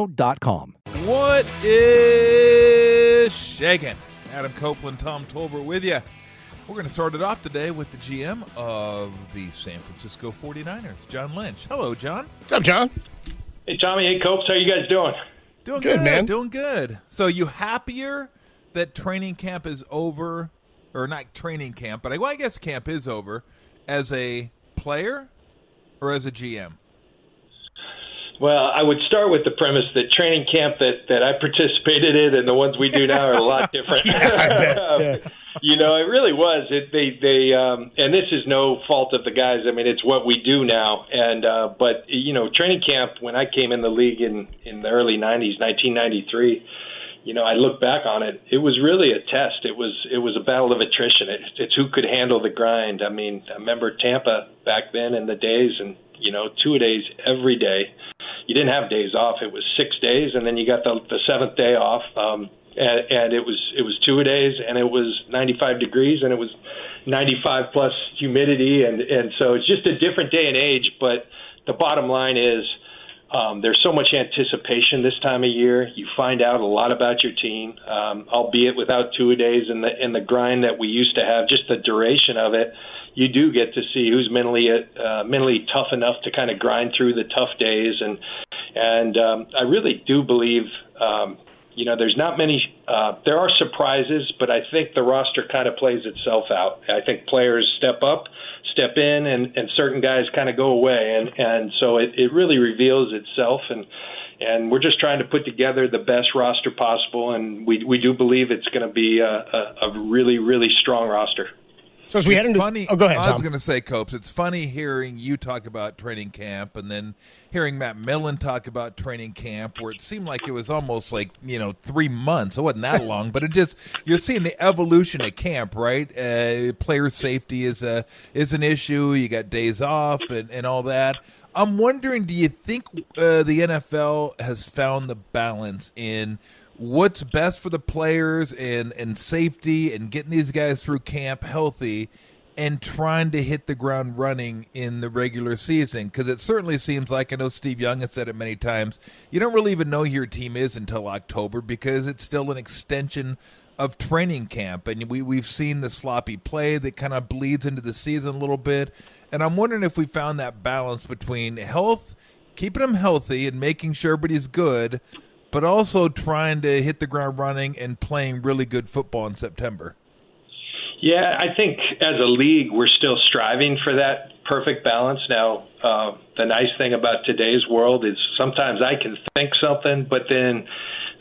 What is shaking? Adam Copeland, Tom Tolbert with you. We're going to start it off today with the GM of the San Francisco 49ers, John Lynch. Hello, John. What's up, John? Hey, Tommy. Hey, Copes. How you guys doing? Doing good, man. Doing good. So you happier that training camp is over, or not training camp, but I guess camp is over, as a player or as a GM? Well, I would start with the premise that training camp that I participated in and the ones we do now are a lot different. Yeah, I bet. Yeah. You know, it really was. And this is no fault of the guys. I mean, it's what we do now. And but you know, training camp when I came in the league in the early '90s, 1993. You know, I look back on it. It was really a test. It was a battle of attrition. It's who could handle the grind. I mean, I remember Tampa back then in the days, and you know, 2-a-days every day. You didn't have days off. It was 6 days, and then you got the seventh day off. And it was 2-a-days, and it was 95 degrees, and it was 95 plus humidity, and so it's just a different day and age. But the bottom line is, there's so much anticipation this time of year. You find out a lot about your team, albeit without 2-a-days and the grind that we used to have. Just the duration of it. You do get to see who's mentally tough enough to kind of grind through the tough days, and I really do believe, you know, there's not many. There are surprises, but I think the roster kind of plays itself out. I think players step up, step in, and certain guys kind of go away, and so it really reveals itself, and we're just trying to put together the best roster possible, and we do believe it's going to be a really, really strong roster. So as we head into funny, go ahead, Tom. I was going to say, Copes, it's funny hearing you talk about training camp and then hearing Matt Millen talk about training camp, where it seemed like it was almost like, 3 months. It wasn't that long, but you're seeing the evolution of camp, right? Player safety is an issue. You got days off and all that. I'm wondering, do you think the NFL has found the balance in what's best for the players and safety and getting these guys through camp healthy and trying to hit the ground running in the regular season? Because it certainly seems like, I know Steve Young has said it many times, you don't really even know who your team is until October because it's still an extension of training camp. And we've seen the sloppy play that kind of bleeds into the season a little bit. And I'm wondering if we found that balance between health, keeping them healthy and making sure everybody's good, but also trying to hit the ground running and playing really good football in September. Yeah, I think as a league, we're still striving for that perfect balance. Now, the nice thing about today's world is sometimes I can think something, but then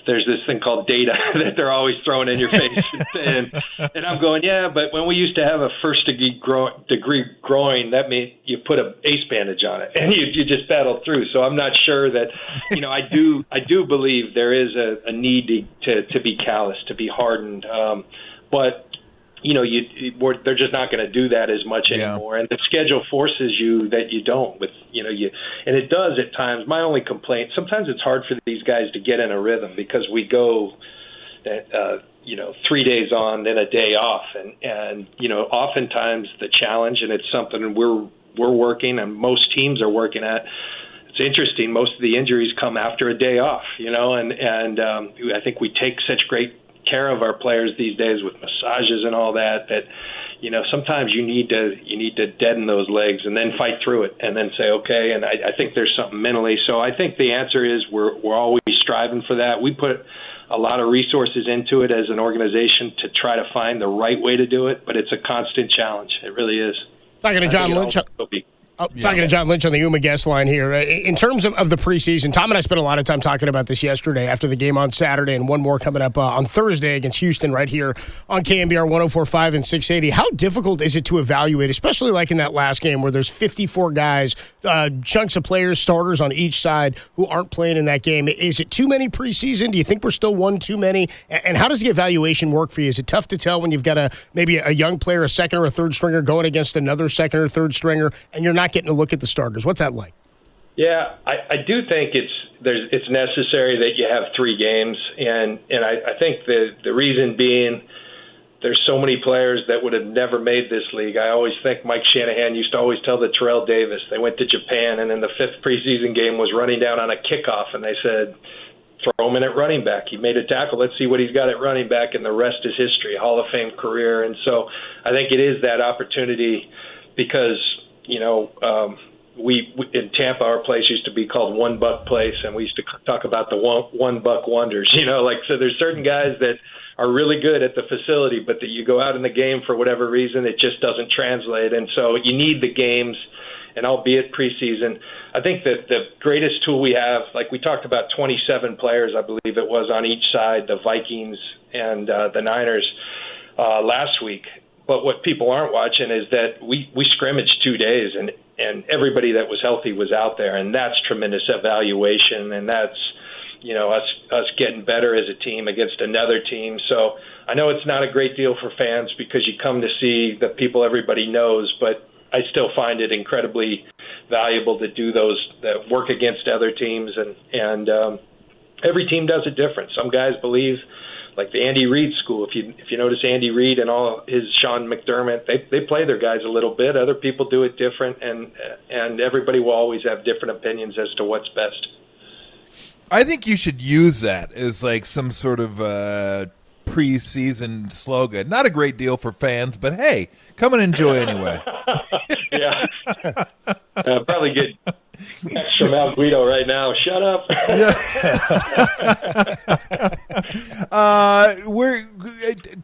there's this thing called data that they're always throwing in your face. and I'm going, yeah, but when we used to have a first-degree groin, that means you put an ace bandage on it, and you just battle through. So I'm not sure that, I do believe there is a need to be callous, to be hardened. But they're just not going to do that as much anymore. And the schedule forces you that you don't. And it does at times. My only complaint, sometimes it's hard for these guys to get in a rhythm because we go, 3 days on, then a day off. And oftentimes the challenge, and it's something we're working and most teams are working at, it's interesting. Most of the injuries come after a day off, and I think we take such great care of our players these days with massages and all that sometimes you need to deaden those legs and then fight through it and then say okay. And I think there's something mentally. So I think the answer is we're always striving for that. We put a lot of resources into it as an organization to try to find the right way to do it, but it's a constant challenge. It really is. Talking to John Lynch. Talking to John Lynch on the UMA guest line here. In terms of the preseason, Tom and I spent a lot of time talking about this yesterday after the game on Saturday and one more coming up on Thursday against Houston right here on KMBR 104.5 and 680. How difficult is it to evaluate, especially like in that last game where there's 54 guys, chunks of players, starters on each side who aren't playing in that game? Is it too many preseason? Do you think we're still one too many? And how does the evaluation work for you? Is it tough to tell when you've got maybe a young player, a second or a third stringer going against another second or third stringer, and you're not getting to look at the starters? What's that like? Yeah, I do think it's necessary that you have 3 games, and I think the reason being there's so many players that would have never made this league. I always think Mike Shanahan used to always tell the Terrell Davis, they went to Japan, and in the 5th preseason game was running down on a kickoff, and they said, throw him in at running back. He made a tackle. Let's see what he's got at running back, and the rest is history, Hall of Fame career. And so I think it is that opportunity because, we in Tampa, our place used to be called One Buck Place, and we used to talk about the one buck wonders. So there's certain guys that are really good at the facility, but that you go out in the game for whatever reason, it just doesn't translate. And so you need the games, and albeit preseason, I think that the greatest tool we have, like we talked about 27 players, I believe it was, on each side, the Vikings and the Niners last week. But what people aren't watching is that we scrimmaged 2 days, and everybody that was healthy was out there, and that's tremendous evaluation, and that's us getting better as a team against another team. So I know it's not a great deal for fans because you come to see the people everybody knows, but I still find it incredibly valuable to do those that work against other teams, and every team does it different. Some guys believe, like the Andy Reid school. If you notice Andy Reid and all his Sean McDermott, they play their guys a little bit. Other people do it different, and everybody will always have different opinions as to what's best. I think you should use that as like some sort of preseason slogan. Not a great deal for fans, but hey, come and enjoy anyway. Yeah. Probably get text from Al Guido right now. Shut up.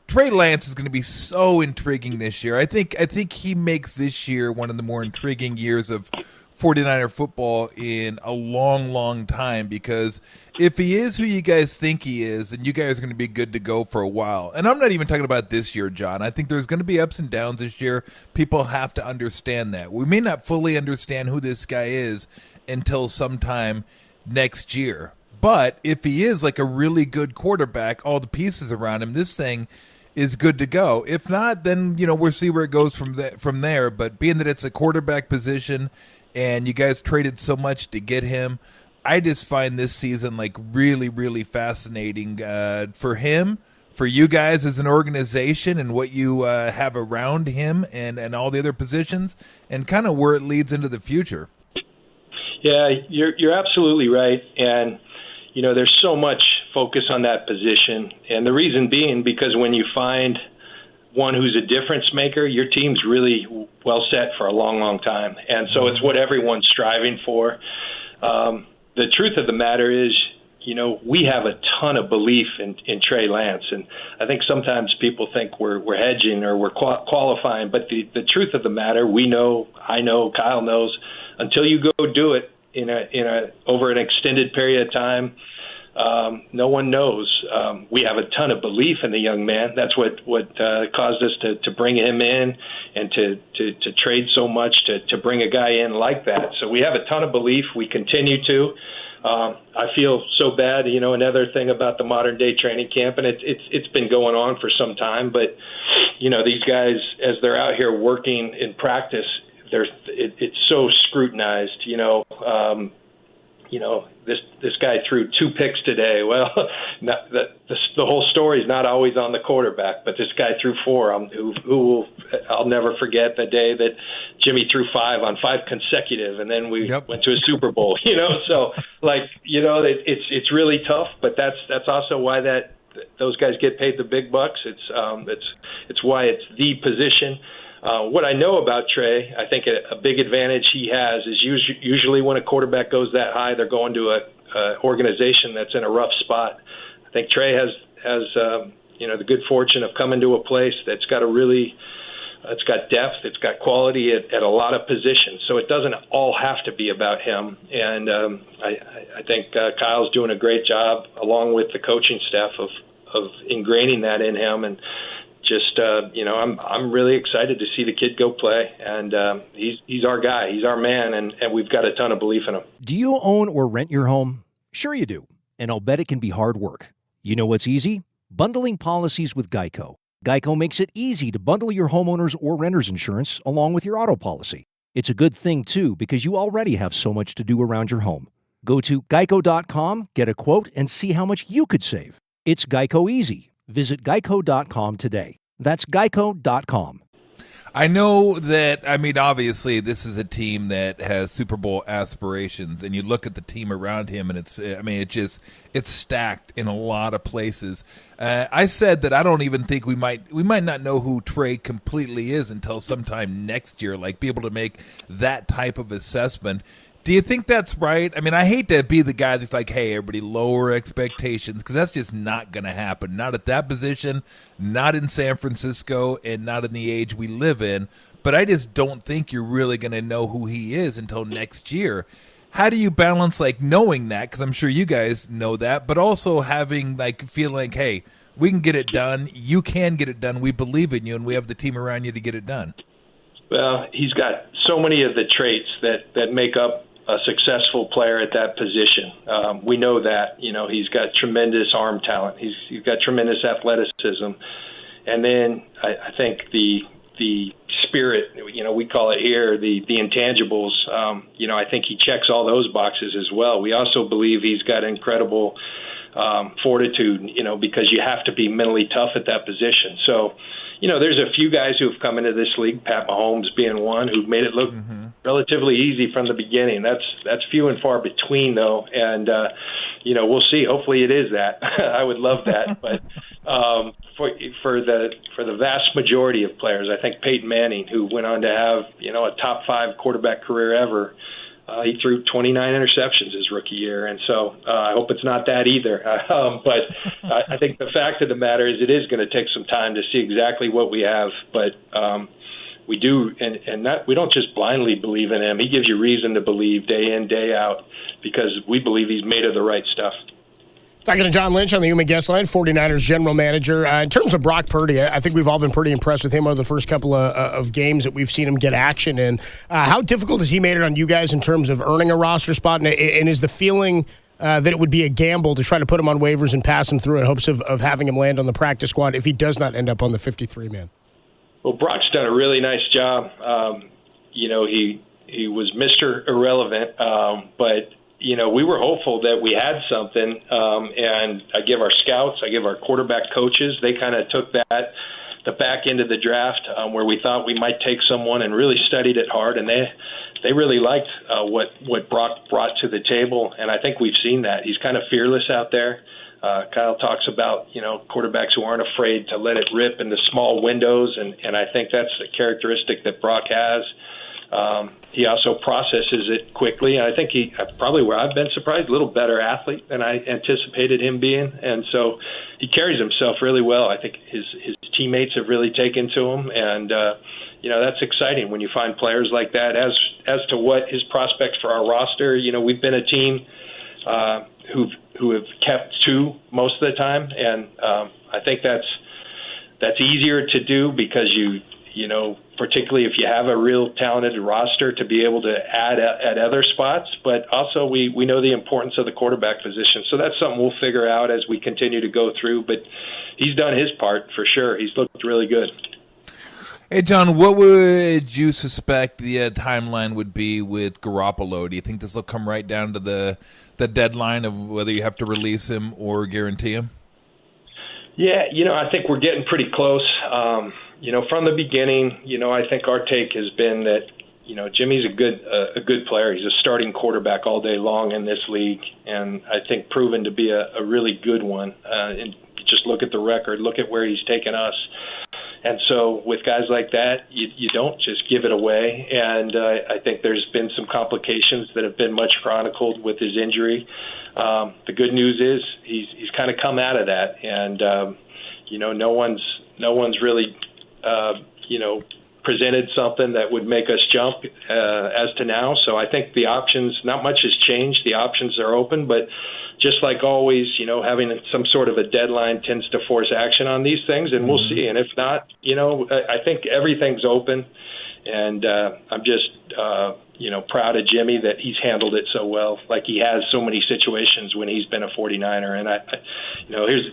Trey Lance is going to be so intriguing this year. I think he makes this year one of the more intriguing years of 49er football in a long, long time, because if he is who you guys think he is, then you guys are going to be good to go for a while. And I'm not even talking about this year, John. I think there's going to be ups and downs this year. People have to understand that. We may not fully understand who this guy is until sometime next year. But if he is like a really good quarterback, all the pieces around him, this thing is good to go. If not, then we'll see where it goes from there. But being that it's a quarterback position, and you guys traded so much to get him, I just find this season like really, really fascinating for him, for you guys as an organization, and what you have around him and all the other positions, and kind of where it leads into the future. Yeah, you're absolutely right. And, there's so much focus on that position. And the reason being because when you find one who's a difference maker, your team's really well set for a long, long time. And so it's what everyone's striving for. The truth of the matter is, we have a ton of belief in Trey Lance. And I think sometimes people think we're hedging or we're qualifying. But the truth of the matter, I know, Kyle knows, until you go do it over an extended period of time, no one knows. We have a ton of belief in the young man. That's what caused us to bring him in and to trade so much to bring a guy in like that. So we have a ton of belief. We continue to. I feel so bad, another thing about the modern day training camp, and it's been going on for some time, but these guys, as they're out here working in practice, it's so scrutinized, this guy threw 2 picks today. Well, the whole story is not always on the quarterback, but this guy threw 4. I'll never forget the day that Jimmy threw 5 on 5 consecutive, and then we went to a Super Bowl. So it's really tough, but that's also why those guys get paid the big bucks. It's why it's the position. What I know about Trey, I think a big advantage he has is usually when a quarterback goes that high, they're going to a organization that's in a rough spot. I think Trey has the good fortune of coming to a place that's got it's got depth, it's got quality at a lot of positions. So it doesn't all have to be about him. And I think Kyle's doing a great job, along with the coaching staff, of ingraining that in him. And just I'm really excited to see the kid go play, and he's our guy, he's our man, and we've got a ton of belief in him. Do you own or rent your home? Sure you do, and I'll bet it can be hard work. You know what's easy? Bundling policies with Geico. Geico makes it easy to bundle your homeowners or renters insurance along with your auto policy. It's a good thing too, because you already have so much to do around your home. Go to geico.com, get a quote, and see how much you could save. It's Geico easy. Visit geico.com today. That's geico.com. I know that, I mean, obviously this is a team that has Super Bowl aspirations, and you look at the team around him, and it's stacked in a lot of places. I said that I don't even think we might not know who Trey completely is until sometime next year, like be able to make that type of assessment. Do you think that's right? I mean, I hate to be the guy that's like, hey, everybody lower expectations, because that's just not going to happen. Not at that position, not in San Francisco, and not in the age we live in. But I just don't think you're really going to know who he is until next year. How do you balance, like, knowing that, because I'm sure you guys know that, but also having, like, feeling like, hey, we can get it done, you can get it done, we believe in you, and we have the team around you to get it done? Well, he's got so many of the traits that make up a successful player at that position. We know that. He's got tremendous arm talent. He's got tremendous athleticism. And then I think the spirit, we call it here, the intangibles, I think he checks all those boxes as well. We also believe he's got incredible fortitude, because you have to be mentally tough at that position. So, there's a few guys who have come into this league, Pat Mahomes being one, who've made it look relatively easy from the beginning. That's few and far between, though, and we'll see. Hopefully, it is that. I would love that, but for the vast majority of players, I think Peyton Manning, who went on to have a top 5 quarterback career ever. He threw 29 interceptions his rookie year, and so I hope it's not that either. But I think the fact of the matter is it is going to take some time to see exactly what we have. But we do, and we don't just blindly believe in him. He gives you reason to believe day in, day out, because we believe he's made of the right stuff. Talking to John Lynch on the Human Guest Line, 49ers general manager. In terms of Brock Purdy, I think we've all been pretty impressed with him over the first couple of games that we've seen him get action in. How difficult has he made it on you guys in terms of earning a roster spot? And is the feeling that it would be a gamble to try to put him on waivers and pass him through in hopes of having him land on the practice squad if he does not end up on the 53-man? Well, Brock's done a really nice job. He was Mr. Irrelevant, but we were hopeful that we had something, and I give our scouts, I give our quarterback coaches, they kind of took that, the back end of the draft, where we thought we might take someone and really studied it hard, and they really liked what Brock brought to the table, and I think we've seen that. He's kind of fearless out there. Kyle talks about, quarterbacks who aren't afraid to let it rip in the small windows, and I think that's the characteristic that Brock has. He also processes it quickly. I think he probably, where I've been surprised, a little better athlete than I anticipated him being. And so he carries himself really well. I think his teammates have really taken to him. And, that's exciting when you find players like that. As to what his prospects for our roster, we've been a team who have kept 2 most of the time. And I think that's easier to do because particularly if you have a real talented roster, to be able to add at other spots. But also we know the importance of the quarterback position. So that's something we'll figure out as we continue to go through. But he's done his part for sure. He's looked really good. Hey, John, what would you suspect the timeline would be with Garoppolo? Do you think this will come right down to the deadline of whether you have to release him or guarantee him? Yeah, I think we're getting pretty close. From the beginning, I think our take has been that, Jimmy's a good player. He's a starting quarterback all day long in this league, and I think proven to be a really good one. And just look at the record, look at where he's taken us. And so with guys like that, you don't just give it away. And I think there's been some complications that have been much chronicled with his injury. The good news is he's kind of come out of that, and no one's really presented something that would make us jump as to now. So I think the options, not much has changed. The options are open, but just like always, having some sort of a deadline tends to force action on these things, and we'll see. And if not, I think everything's open, and I'm just, proud of Jimmy that he's handled it so well, like he has so many situations when he's been a 49er. And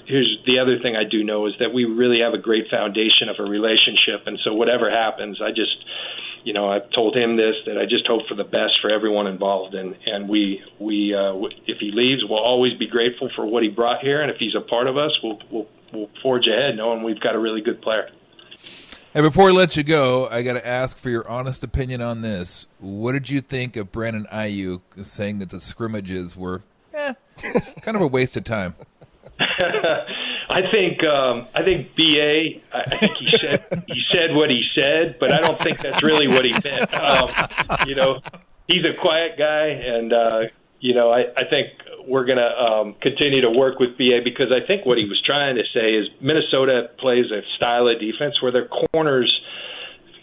here's the other thing I do know is that we really have a great foundation of a relationship, and so whatever happens, I've told him this, that I just hope for the best for everyone involved, and we if he leaves, we'll always be grateful for what he brought here, and if he's a part of us, we'll forge ahead knowing we've got a really good player. And before I let you go, I got to ask for your honest opinion on this. What did you think of Brandon Ayuk saying that the scrimmages were kind of a waste of time? I think BA. I think he said what he said, but I don't think that's really what he meant. He's a quiet guy, and I think we're going to continue to work with BA, because I think what he was trying to say is Minnesota plays a style of defense where their corners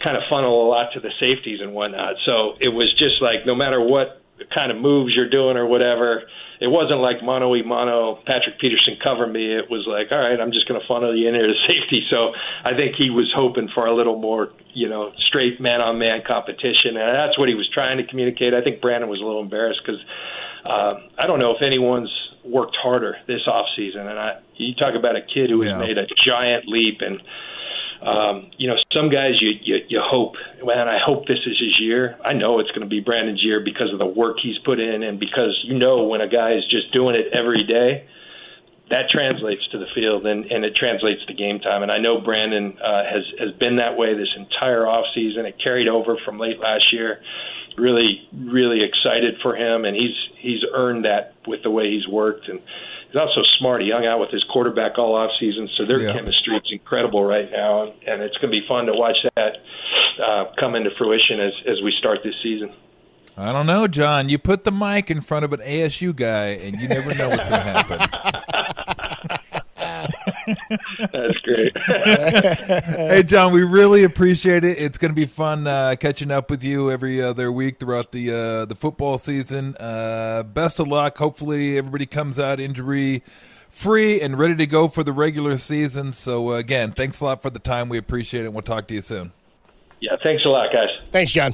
kind of funnel a lot to the safeties and whatnot. So it was just like, no matter what kind of moves you're doing or whatever, it wasn't like mano-y-mano, Patrick Peterson cover me. It was like, all right, I'm just going to funnel you in here to safety. So I think he was hoping for a little more, straight man-on-man competition. And that's what he was trying to communicate. I think Brandon was a little embarrassed because I don't know if anyone's worked harder this offseason. And you talk about a kid who has made a giant leap. And, some guys you hope, man, I hope this is his year. I know it's going to be Brandon's year because of the work he's put in, and because when a guy is just doing it every day, that translates to the field and it translates to game time. And I know Brandon has been that way this entire offseason. It carried over from late last year. Really, really excited for him, and he's earned that with the way he's worked. And he's also smart. He hung out with his quarterback all offseason, so their chemistry is incredible right now, and it's going to be fun to watch that come into fruition as we start this season. I don't know, John. You put the mic in front of an ASU guy, and you never know what's going to happen. That's great. Hey, John, we really appreciate it. It's going to be fun catching up with you every other week throughout the football season. Best of luck. Hopefully everybody comes out injury-free and ready to go for the regular season. So, again, thanks a lot for the time. We appreciate it, and we'll talk to you soon. Yeah, thanks a lot, guys. Thanks, John.